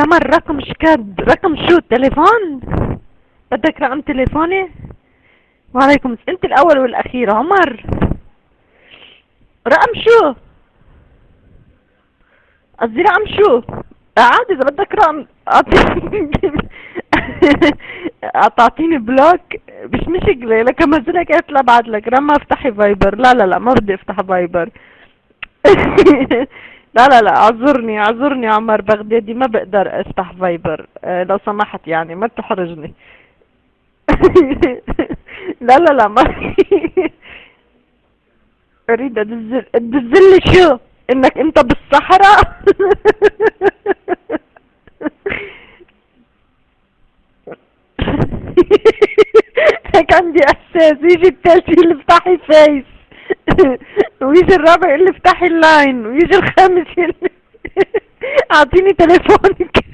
عمر رقم شكاد، رقم شو التليفون؟ بدك رقم تليفوني؟ وعليكم انت الاول والاخير عمر. رقم شو؟ قصدي رقم شو؟ عادي اذا بدك رقم تعطيني بلوك مش مشكلة، لك امزلك قلت لا بعد لك رما افتحي فايبر. لا لا لا ما بدي افتح فايبر. لا لا لا اعذرني اعذرني يا عمر بغدادي، ما بقدر افتح فايبر لو سمحت يعني ما تحرجني. لا لا لا ما اريد ادزلي شو انك انت بالصحراء. هيك عندي احساس يجي التالتي اللي افتحي فيس، ويجي الرابع اللي افتحي اللاين، ويجي الخامس اللي اعطيني تليفونك.